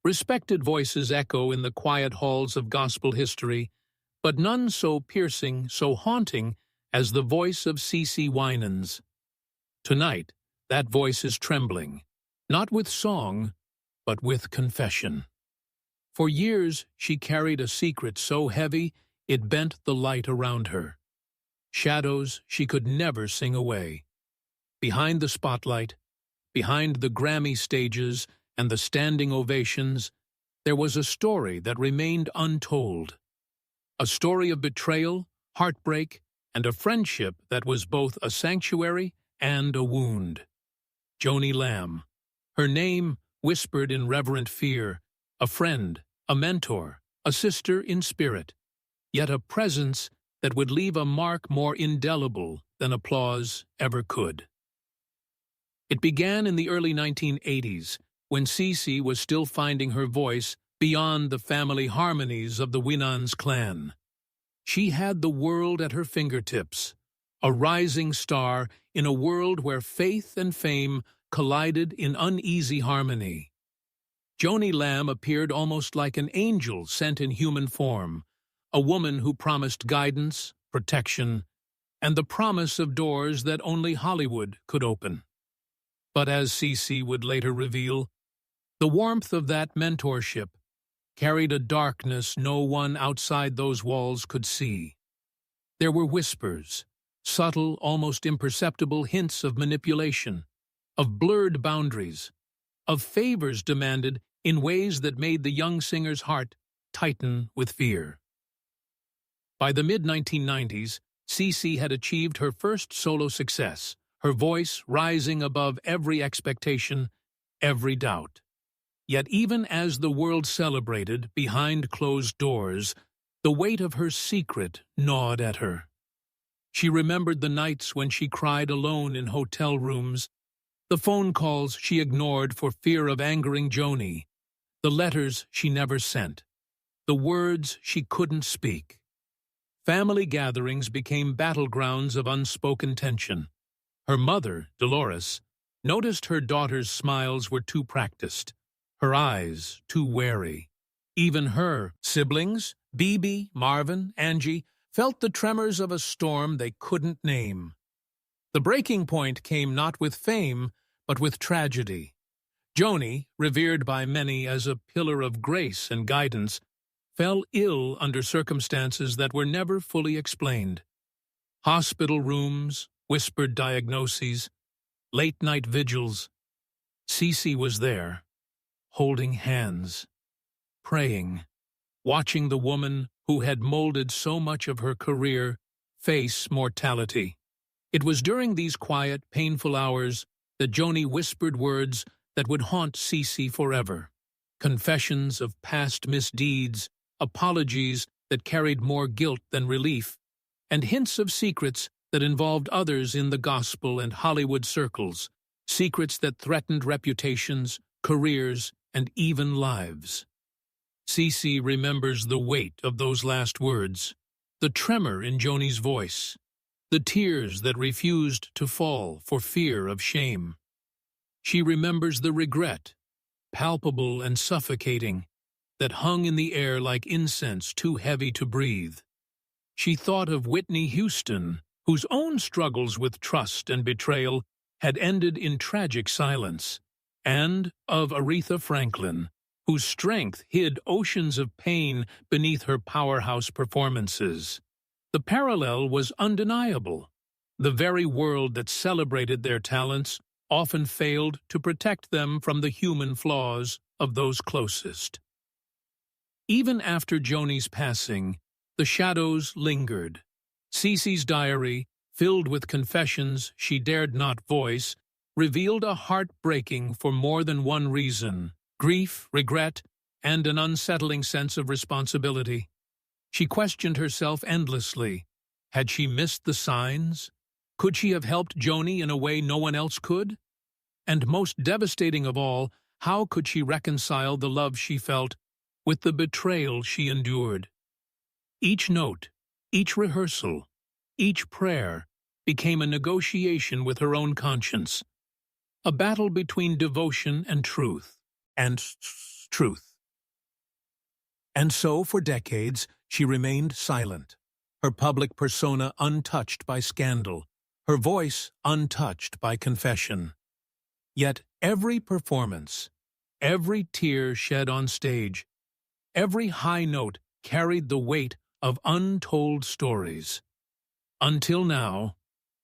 Respected voices echo in the quiet halls of gospel history, but none so piercing, so haunting, as the voice of CeCe Winans. Tonight, that voice is trembling, not with song, but with confession. For years, she carried a secret so heavy it bent the light around her. Shadows she could never sing away. Behind the spotlight, behind the Grammy stages and the standing ovations, there was a story that remained untold. A story of betrayal, heartbreak, and a friendship that was both a sanctuary and a wound. Joni Lamb. Her name whispered in reverent fear, a friend, a mentor, a sister in spirit, yet a presence that would leave a mark more indelible than applause ever could. It began in the early 1980s, when CeCe was still finding her voice beyond the family harmonies of the Winans clan. She had the world at her fingertips, a rising star in a world where faith and fame collided in uneasy harmony. Joni Lamb appeared almost like an angel sent in human form, a woman who promised guidance, protection, and the promise of doors that only Hollywood could open. But as CeCe would later reveal, the warmth of that mentorship carried a darkness no one outside those walls could see. There were whispers, subtle, almost imperceptible hints of manipulation, of blurred boundaries, of favors demanded in ways that made the young singer's heart tighten with fear. By the mid-1990s, CeCe had achieved her first solo success, her voice rising above every expectation, every doubt. Yet even as the world celebrated behind closed doors, the weight of her secret gnawed at her. She remembered the nights when she cried alone in hotel rooms, the phone calls she ignored for fear of angering Joni, the letters she never sent, the words she couldn't speak. Family gatherings became battlegrounds of unspoken tension. Her mother, Dolores, noticed her daughter's smiles were too practiced, her eyes too wary. Even her siblings, Bibi, Marvin, Angie, felt the tremors of a storm they couldn't name. The breaking point came not with fame, but with tragedy. Joni, revered by many as a pillar of grace and guidance, fell ill under circumstances that were never fully explained. Hospital rooms, whispered diagnoses, late-night vigils. CeCe was there, holding hands, praying, watching the woman who had molded so much of her career face mortality. It was during these quiet, painful hours that Joni whispered words that would haunt CeCe forever. Confessions of past misdeeds, apologies that carried more guilt than relief, and hints of secrets that involved others in the gospel and Hollywood circles, secrets that threatened reputations, careers, and even lives. CeCe remembers the weight of those last words, the tremor in Joni's voice, the tears that refused to fall for fear of shame. She remembers the regret, palpable and suffocating, that hung in the air like incense too heavy to breathe. She thought of Whitney Houston, whose own struggles with trust and betrayal had ended in tragic silence, and of Aretha Franklin, whose strength hid oceans of pain beneath her powerhouse performances. The parallel was undeniable. The very world that celebrated their talents often failed to protect them from the human flaws of those closest. Even after Joni's passing, the shadows lingered. CeCe's diary, filled with confessions she dared not voice, revealed a heart breaking for more than one reason: grief, regret, and an unsettling sense of responsibility. She questioned herself endlessly. Had she missed the signs? Could she have helped Joni in a way no one else could? And most devastating of all, how could she reconcile the love she felt with the betrayal she endured? Each note, each rehearsal, each prayer became a negotiation with her own conscience, a battle between devotion and truth, And so, for decades, she remained silent, her public persona untouched by scandal, her voice untouched by confession. Yet every performance, every tear shed on stage, every high note carried the weight of untold stories. Until now,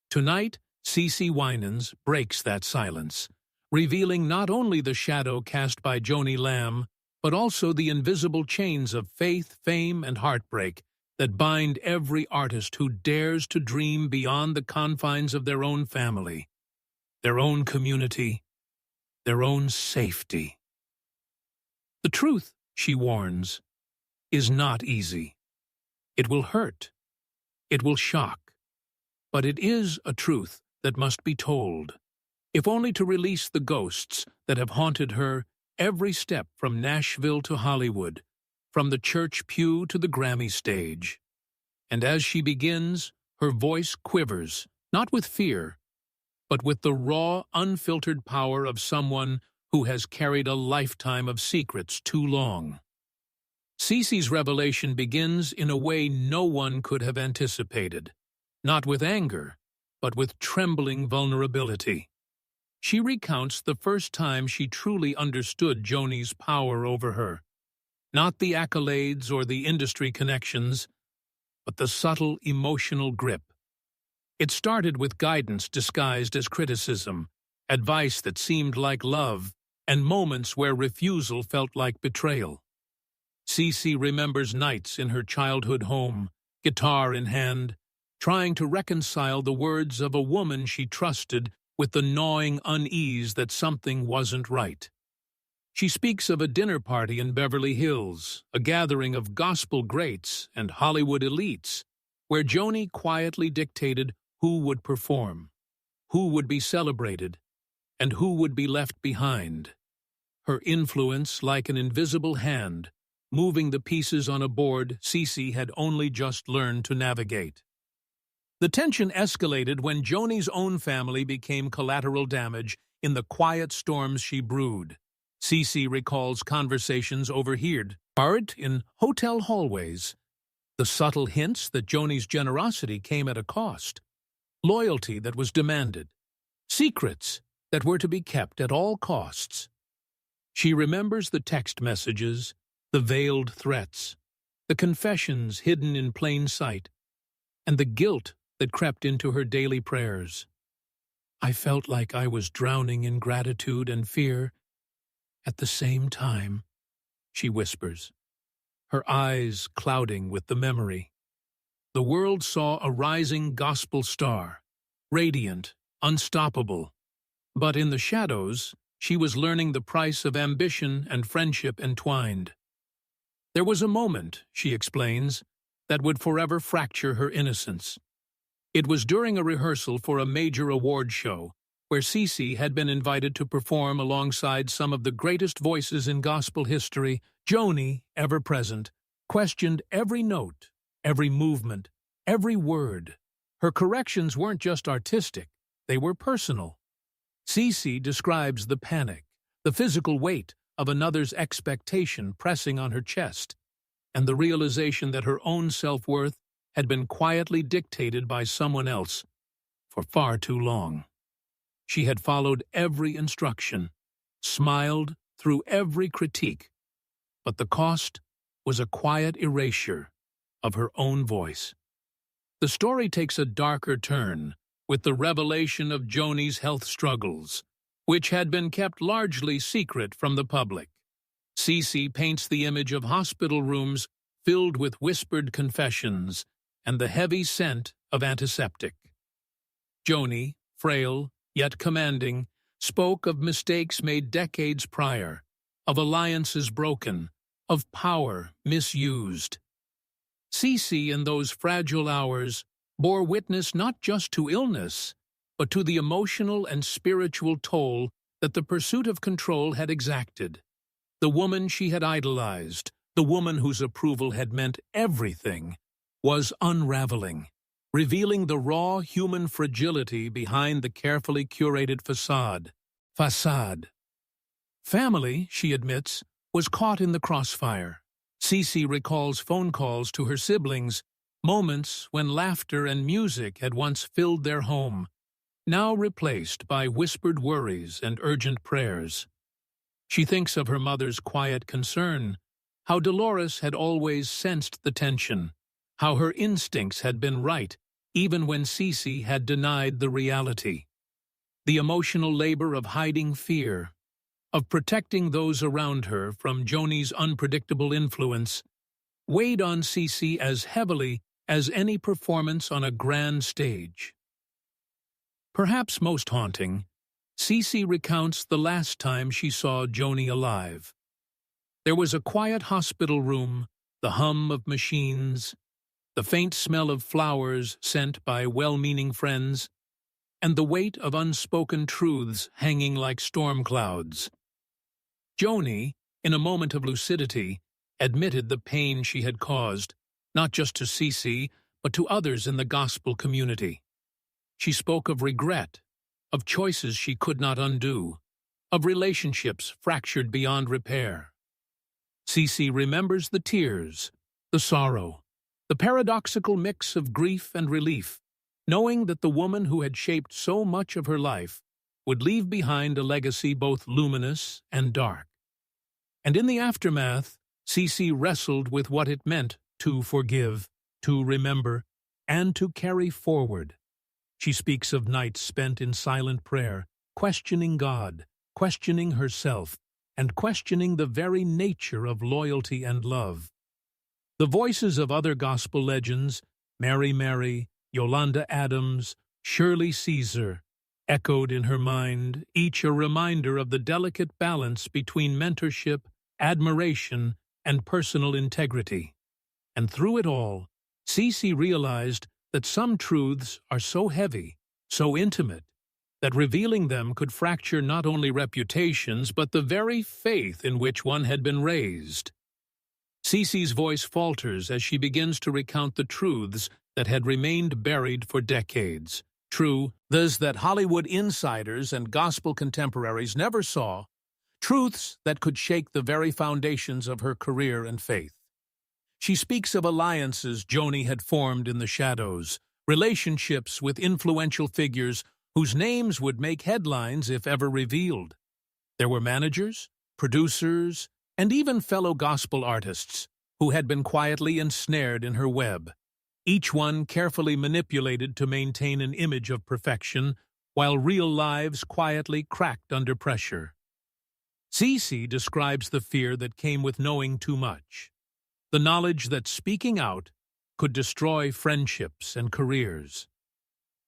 tonight, CeCe Winans breaks that silence, revealing not only the shadow cast by Joni Lamb, but also the invisible chains of faith, fame, and heartbreak that bind every artist who dares to dream beyond the confines of their own family, their own community, their own safety. The truth, she warns, is not easy. It will hurt. It will shock. But it is a truth that must be told, if only to release the ghosts that have haunted her every step from Nashville to Hollywood, from the church pew to the Grammy stage. And as she begins, her voice quivers, not with fear, but with the raw, unfiltered power of someone who has carried a lifetime of secrets too long. CeCe's revelation begins in a way no one could have anticipated, not with anger, but with trembling vulnerability. She recounts the first time she truly understood Joni's power over her, not the accolades or the industry connections, but the subtle emotional grip. It started with guidance disguised as criticism, advice that seemed like love, and moments where refusal felt like betrayal. CeCe remembers nights in her childhood home, guitar in hand, trying to reconcile the words of a woman she trusted with the gnawing unease that something wasn't right. She speaks of a dinner party in Beverly Hills, a gathering of gospel greats and Hollywood elites, where Joni quietly dictated who would perform, who would be celebrated, and who would be left behind. Her influence like an invisible hand, moving the pieces on a board CeCe had only just learned to navigate. The tension escalated when Joni's own family became collateral damage in the quiet storms she brewed. CeCe recalls conversations overheard in hotel hallways, the subtle hints that Joni's generosity came at a cost, loyalty that was demanded, secrets that were to be kept at all costs. She remembers the text messages, the veiled threats, the confessions hidden in plain sight, and the guilt that crept into her daily prayers. I felt like I was drowning in gratitude and fear at the same time, she whispers, her eyes clouding with the memory. The world saw a rising gospel star, radiant, unstoppable. But in the shadows, she was learning the price of ambition and friendship entwined. There was a moment, she explains, that would forever fracture her innocence. It was during a rehearsal for a major award show, where CeCe had been invited to perform alongside some of the greatest voices in gospel history. Joni, ever present, questioned every note, every movement, every word. Her corrections weren't just artistic, they were personal. CeCe describes the panic, the physical weight of another's expectation pressing on her chest, and the realization that her own self-worth had been quietly dictated by someone else for far too long. She had followed every instruction, smiled through every critique, but the cost was a quiet erasure of her own voice. The story takes a darker turn with the revelation of Joni's health struggles, which had been kept largely secret from the public. CeCe paints the image of hospital rooms filled with whispered confessions and the heavy scent of antiseptic. Joni, frail yet commanding, spoke of mistakes made decades prior, of alliances broken, of power misused. CeCe, in those fragile hours, bore witness not just to illness, but to the emotional and spiritual toll that the pursuit of control had exacted. The woman she had idolized, the woman whose approval had meant everything, was unraveling, revealing the raw human fragility behind the carefully curated facade. Family, she admits, was caught in the crossfire. CeCe recalls phone calls to her siblings, moments when laughter and music had once filled their home, now replaced by whispered worries and urgent prayers. She thinks of her mother's quiet concern, how Dolores had always sensed the tension, how her instincts had been right, even when CeCe had denied the reality. The emotional labor of hiding fear, of protecting those around her from Joni's unpredictable influence, weighed on CeCe as heavily as any performance on a grand stage. Perhaps most haunting, CeCe recounts the last time she saw Joni alive. There was a quiet hospital room, the hum of machines, the faint smell of flowers sent by well-meaning friends, and the weight of unspoken truths hanging like storm clouds. Joni, in a moment of lucidity, admitted the pain she had caused, not just to CeCe, but to others in the gospel community. She spoke of regret, of choices she could not undo, of relationships fractured beyond repair. CeCe remembers the tears, the sorrow, the paradoxical mix of grief and relief, knowing that the woman who had shaped so much of her life would leave behind a legacy both luminous and dark. And in the aftermath, CeCe wrestled with what it meant to forgive, to remember, and to carry forward. She speaks of nights spent in silent prayer, questioning God, questioning herself, and questioning the very nature of loyalty and love. The voices of other gospel legends, Mary Mary, Yolanda Adams, Shirley Caesar, echoed in her mind, each a reminder of the delicate balance between mentorship, admiration, and personal integrity. And through it all, CeCe realized that some truths are so heavy, so intimate, that revealing them could fracture not only reputations but the very faith in which one had been raised. CeCe's voice falters as she begins to recount the truths that had remained buried for decades. Truths that Hollywood insiders and gospel contemporaries never saw, truths that could shake the very foundations of her career and faith. She speaks of alliances Joni had formed in the shadows, relationships with influential figures whose names would make headlines if ever revealed. There were managers, producers, and even fellow gospel artists who had been quietly ensnared in her web, each one carefully manipulated to maintain an image of perfection, while real lives quietly cracked under pressure. CeCe describes the fear that came with knowing too much, the knowledge that speaking out could destroy friendships and careers.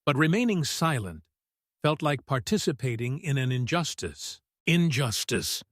But remaining silent felt like participating in an injustice. Injustice.